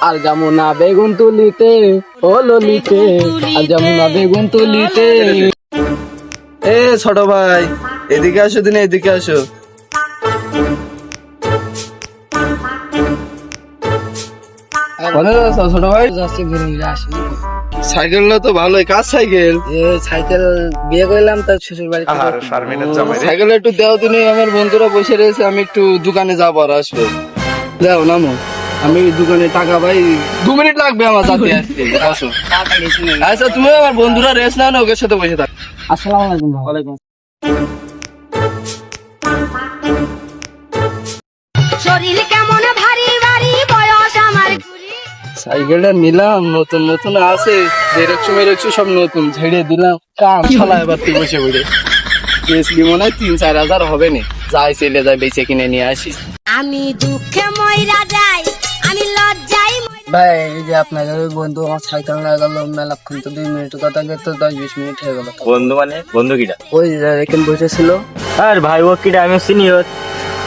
আর যমুনা বেগুন তুলিতে ও ললিতে, আর যমুনা বেগুন তুলিতে। এ ছোট ভাই, এদিকে আসো দিনে, এদিকে আসো। কোথায় যাচ্ছ ছোট ভাই? যাচ্ছি ঘুরে ঘুরে আসি। সাইকেলটা তো ভালোই, কার সাইকেল? সাইকেল বিয়ে করলাম তার শ্বশুর বাড়ি সাইকেল একটু দেও দিনে, আমার বন্ধুরা বসে রয়েছে, আমি একটু দোকানে যাবো আর আসবো। দাও নামো, আমি দোকানে টাকা পাই, 2 মিনিট লাগবে আমার যাতে আসতে। আসো। আচ্ছা তুমি আমার বন্ধুরা রেস্ট নাও না, ওকে সাথে বসে থাক। আসসালামু আলাইকুম। ওয়ালাইকুম। শরীর কেমন ভারী ভারী, বয়স আমার কুড়ি। সাইকেলটা নিলাম, নতুন নতুন আছে, বেরোচ্ছু মেরোচ্ছু সব নতুন, ঝেড়ে দিলাম। কাম শালা এবার তুই বসে বসে বেশি মনে হয় 3-4 হাজার হবে না, যাই চলে যায় বেঁচে কিনে নিয়ে আসি। আমি দুঃখে ময়রা যাই, আমি লজ্জাই ভাই এই যে আপনাদের ওই বন্ধু আমার সাইকেল নিয়ে গেল মেলাক্ষণ, তো 2 মিনিট কথা গেছে, তো 10-20 মিনিট হয়ে গেল। বন্ধু মানে বন্ধু কিটা? ওই এখানে বসেছিল। আর ভাই ও কিটা, আমি সিনিয়র।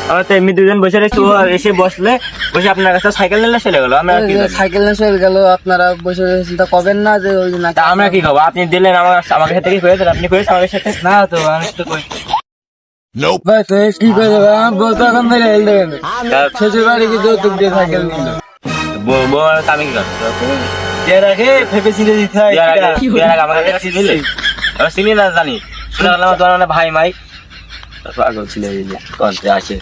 আমরা তো এমনি দুজন বসে রয়েছি, ও এসে বসে আপনার কাছে সাইকেল নিলে চলে গেলো। আমরা কি করব? সাইকেল নিয়ে চলে গেল, আপনারা বসে রয়েছেন, তা কবেন না যে ওই না? তা আমরা কি খাবো? আপনি দিলেন আমার সাথে কি করেছেন? আপনি করেছেন আমাদের সাথে? না তো আমি তো কই ভাই, তো কি করে দেবে? আমার বউ তো এখন ধরে হেল দেবেন, শ্বশুর বাড়ি কি যৌতুক দিয়ে সাইকেল নিল। আমি কি করবো? এর আগে ভেবে চিনে দিতে হয়। আমার কাছে দিলে আমরা চিনি না, জানি শুনে গেলাম তোমার মানে ভাই মাই পাগল ছিল করতে আসে।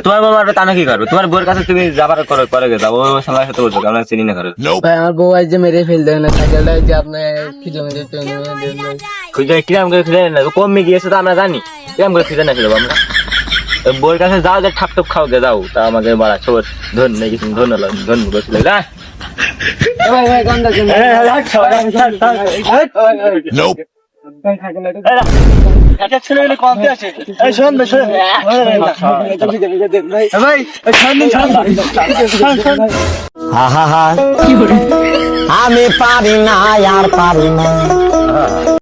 তোমার বাবা আমি কি করবো? তোমার বউর কাছে তুমি যাবার করে যাবো, ও সবার সাথে বলছো আমরা চিনি না করো। ভাই আমার বউ আজ যে মেরে ফেল দেবেন সাইকেলটা, যে আপনি খুঁজে মেরে টেনে দেবেন। খুঁজে কিরাম করে খুঁজে না, কমে গিয়েছে তো আমরা জানি, কিরাম করে খুঁজে না ফেলবো আমরা। বউর কাছে যাও, যে ঠাপ টপ খাও গে যাও, তা আমাকে মারা সবার ধন্যবাদ বলছিল না। ভাই ভাই গানটা ছেলেগুলো কমতে আসে। আমি পারি না আর পারি না।